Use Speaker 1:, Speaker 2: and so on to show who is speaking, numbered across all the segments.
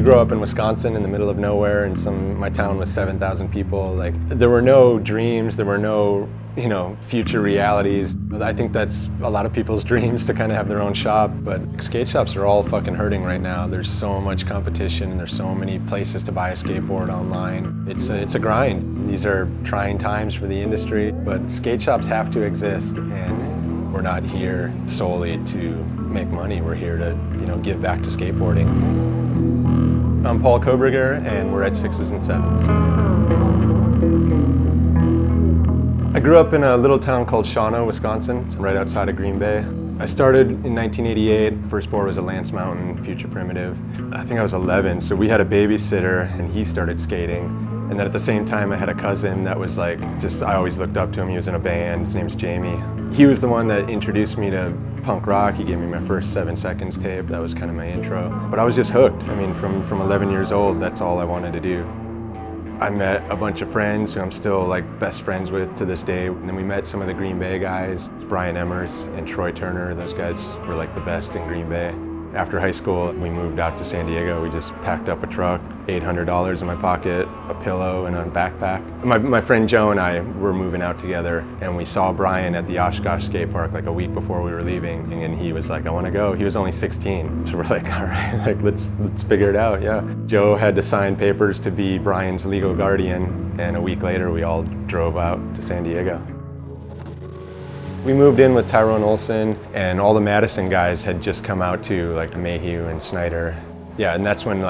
Speaker 1: grow up in Wisconsin in the middle of nowhere, and my town was 7,000 people. Like, there were no dreams, there were no, future realities. I think that's a lot of people's dreams, to kind of have their own shop, but skate shops are all fucking hurting right now. There's so much competition and there's so many places to buy a skateboard online. It's a grind. These are trying times for the industry, but skate shops have to exist, and we're not here solely to make money. We're here to, give back to skateboarding. I'm Paul Kobriger, and we're at Sixes and Sevens. I grew up in a little town called Shawano, Wisconsin, right outside of Green Bay. I started in 1988. First board was a Lance Mountain Future Primitive. I think I was 11, so we had a babysitter, and he started skating. And then at the same time, I had a cousin that was I always looked up to him. He was in a band. His name's Jamie. He was the one that introduced me to punk rock. He gave me my first 7 Seconds tape. That was kind of my intro. But I was just hooked. I mean, from 11 years old, that's all I wanted to do. I met a bunch of friends who I'm still best friends with to this day. And then we met some of the Green Bay guys, Brian Emmers and Troy Turner. Those guys were the best in Green Bay. After high school, we moved out to San Diego. We just packed up a truck, $800 in my pocket, a pillow, and a backpack. My friend Joe and I were moving out together, and we saw Brian at the Oshkosh skate park a week before we were leaving, and he was like, I want to go. He was only 16, so we're like, all right, let's figure it out, yeah. Joe had to sign papers to be Brian's legal guardian, and a week later we all drove out to San Diego. We moved in with Tyrone Olsen, and all the Madison guys had just come out too, Mayhew and Snyder. Yeah, and that's when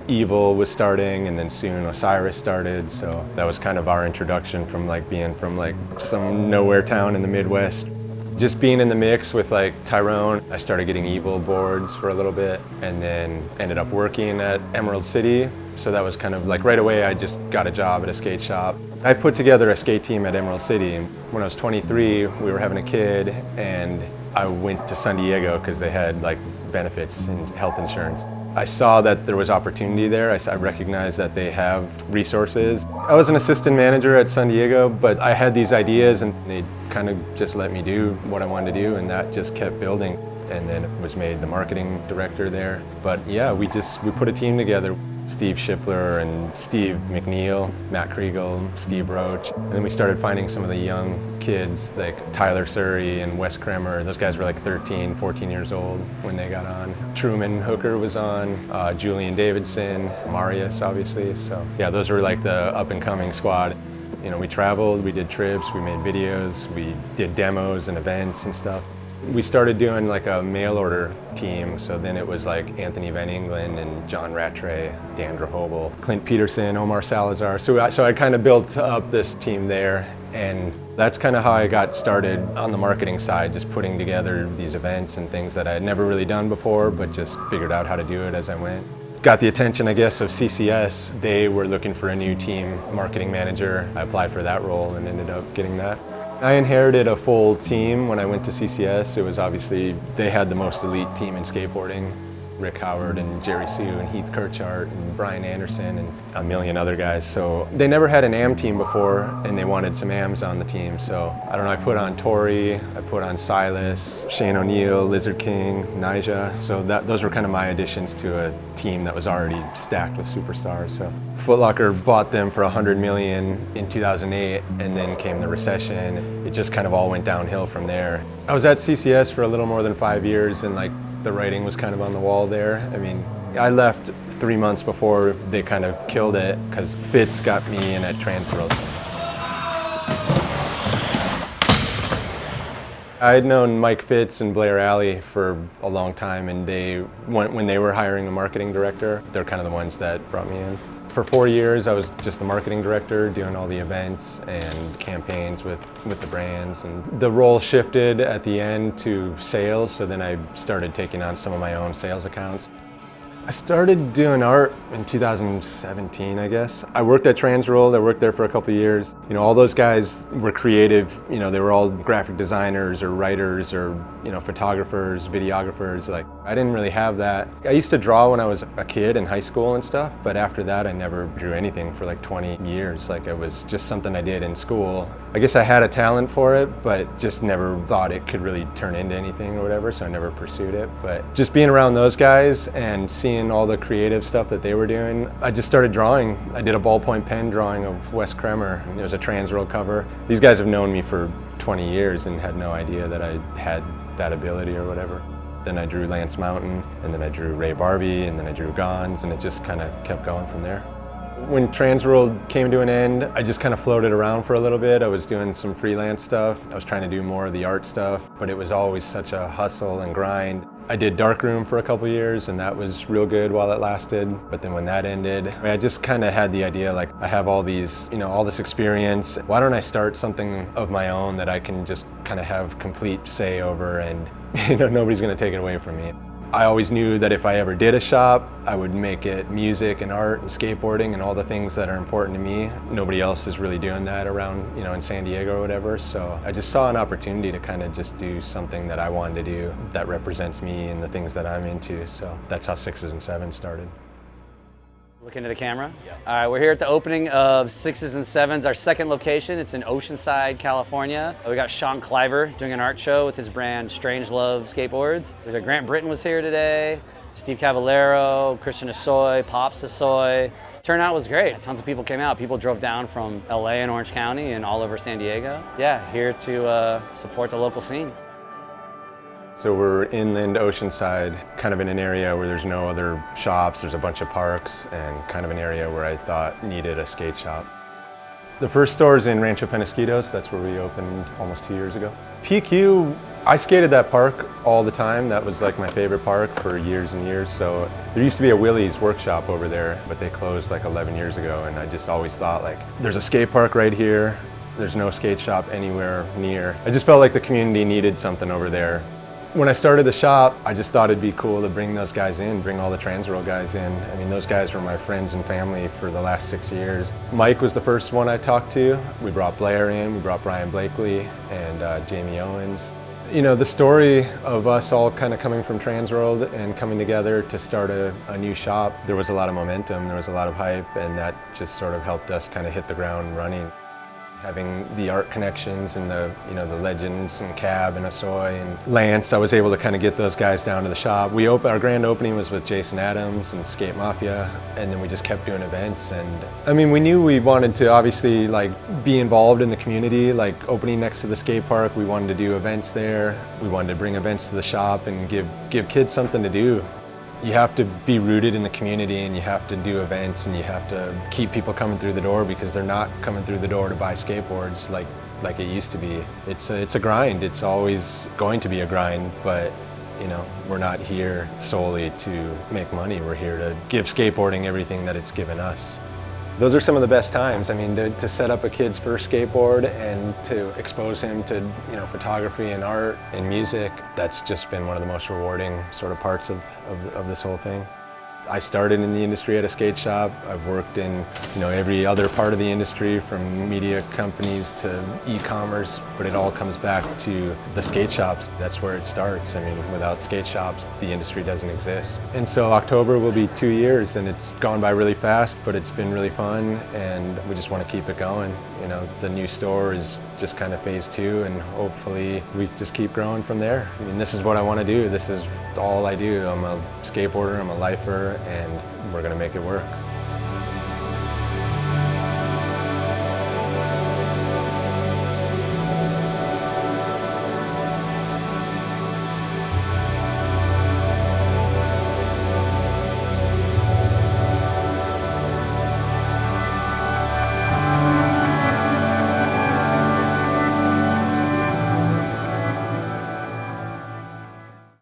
Speaker 1: Evil was starting, and then soon Osiris started, so that was kind of our introduction from being from some nowhere town in the Midwest. Just being in the mix with Tyrone, I started getting Evil boards for a little bit, and then ended up working at Emerald City. So that was kind of right away, I just got a job at a skate shop. I put together a skate team at Emerald City. When I was 23, we were having a kid, and I went to Sun Diego because they had benefits and health insurance. I saw that there was opportunity there. I recognized that they have resources. I was an assistant manager at Sun Diego, but I had these ideas, and they kind of just let me do what I wanted to do, and that just kept building. And then was made the marketing director there. But yeah, we put a team together. Steve Shipler and Steve McNeil, Matt Kriegel, Steve Roach. And then we started finding some of the young kids like Tyler Surrey and Wes Kremer. Those guys were 13, 14 years old when they got on. Truman Hooker was on, Julian Davidson, Marius obviously. So yeah, those were the up and coming squad. We traveled, we did trips, we made videos, we did demos and events and stuff. We started doing a mail order team, so then it was Anthony Van Engelen and John Rattray, Dan Drehobel, Clint Peterson, Omar Salazar. So I kind of built up this team there, and that's kind of how I got started on the marketing side, just putting together these events and things that I had never really done before, but just figured out how to do it as I went. Got the attention, I guess, of CCS. They were looking for a new team marketing manager. I applied for that role and ended up getting that. I inherited a full team when I went to CCS. It was obviously, they had the most elite team in skateboarding. Rick Howard and Jerry Sue and Heath Kirchart and Brian Anderson and a million other guys. So they never had an AM team before, and they wanted some AMs on the team. So I don't know, I put on Torrey, I put on Silas, Shane O'Neill, Lizard King, Nyjah. So those were kind of my additions to a team that was already stacked with superstars. So Foot Locker bought them for $100 million in 2008, and then came the recession. It just kind of all went downhill from there. I was at CCS for a little more than 5 years, and the writing was kind of on the wall there. I mean, I left 3 months before they kind of killed it, because Fitz got me in at Transworld. I had known Mike Fitz and Blair Alley for a long time, and when they were hiring a marketing director, they're kind of the ones that brought me in. For 4 years, I was just the marketing director, doing all the events and campaigns with the brands. And the role shifted at the end to sales, so then I started taking on some of my own sales accounts. I started doing art in 2017, I guess. I worked at Transworld. I worked there for a couple of years. All those guys were creative. They were all graphic designers or writers or photographers, videographers. Like, I didn't really have that. I used to draw when I was a kid in high school and stuff, but after that I never drew anything for like 20 years. Like, it was just something I did in school. I guess I had a talent for it, but just never thought it could really turn into anything or whatever, so I never pursued it. But just being around those guys and seeing all the creative stuff that they were doing, I just started drawing. I did a ballpoint pen drawing of Wes Kremer. It was a Transworld cover. These guys have known me for 20 years and had no idea that I had that ability or whatever. Then I drew Lance Mountain, and then I drew Ray Barbie, and then I drew Gons, and it just kind of kept going from there. When Transworld came to an end, I just kind of floated around for a little bit. I was doing some freelance stuff. I was trying to do more of the art stuff, but it was always such a hustle and grind. I did darkroom for a couple years, and that was real good while it lasted. But then when that ended, I just kind of had the idea, like, I have all these, all this experience. Why don't I start something of my own that I can just kind of have complete say over, and nobody's going to take it away from me. I always knew that if I ever did a shop, I would make it music and art and skateboarding and all the things that are important to me. Nobody else is really doing that around, in San Diego or whatever. So I just saw an opportunity to kind of just do something that I wanted to do that represents me and the things that I'm into. So that's how Sixes and Sevens started.
Speaker 2: Look into the camera.
Speaker 1: Yeah.
Speaker 2: All right, we're here at the opening of Sixes and Sevens, our second location. It's in Oceanside, California. We got Sean Cliver doing an art show with his brand Strange Love Skateboards. Grant Britton was here today, Steve Cavallero, Christian Asoy, Pops Asoy. Turnout was great. Tons of people came out. People drove down from LA and Orange County and all over San Diego. Yeah, here to support the local scene.
Speaker 1: So we're inland Oceanside, kind of in an area where there's no other shops, there's a bunch of parks, and kind of an area where I thought needed a skate shop. The first store is in Rancho Penasquitos. That's where we opened almost 2 years ago. PQ, I skated that park all the time. That was like my favorite park for years and years. So there used to be a Willie's workshop over there, but they closed like 11 years ago, and I just always thought, like, there's a skate park right here. There's no skate shop anywhere near. I just felt like the community needed something over there. When I started the shop, I just thought it'd be cool to bring those guys in, bring all the Transworld guys in. I mean, those guys were my friends and family for the last 6 years. Mike was the first one I talked to. We brought Blair in, we brought Brian Blakely and Jamie Owens. The story of us all kind of coming from Transworld and coming together to start a new shop, there was a lot of momentum, there was a lot of hype, and that just sort of helped us kind of hit the ground running. Having the art connections and the legends and Cab and Asoy and Lance, I was able to kind of get those guys down to the shop. Our grand opening was with Jason Adams and Skate Mafia, and then we just kept doing events. And I mean, we knew we wanted to obviously be involved in the community, like opening next to the skate park. We wanted to do events there. We wanted to bring events to the shop and give kids something to do. You have to be rooted in the community, and you have to do events, and you have to keep people coming through the door, because they're not coming through the door to buy skateboards like it used to be. It's a grind. It's always going to be a grind, but we're not here solely to make money. We're here to give skateboarding everything that it's given us. Those are some of the best times. I mean, to set up a kid's first skateboard and to expose him to photography and art and music, that's just been one of the most rewarding sort of parts of this whole thing. I started in the industry at a skate shop. I've worked in every other part of the industry, from media companies to e-commerce, but it all comes back to the skate shops. That's where it starts. I mean, without skate shops, the industry doesn't exist. And so October will be 2 years, and it's gone by really fast, but it's been really fun, and we just want to keep it going. The new store is just kind of phase 2, and hopefully we just keep growing from there. I mean, this is what I want to do. This is all I do. I'm a skateboarder, I'm a lifer, and we're going to make it work.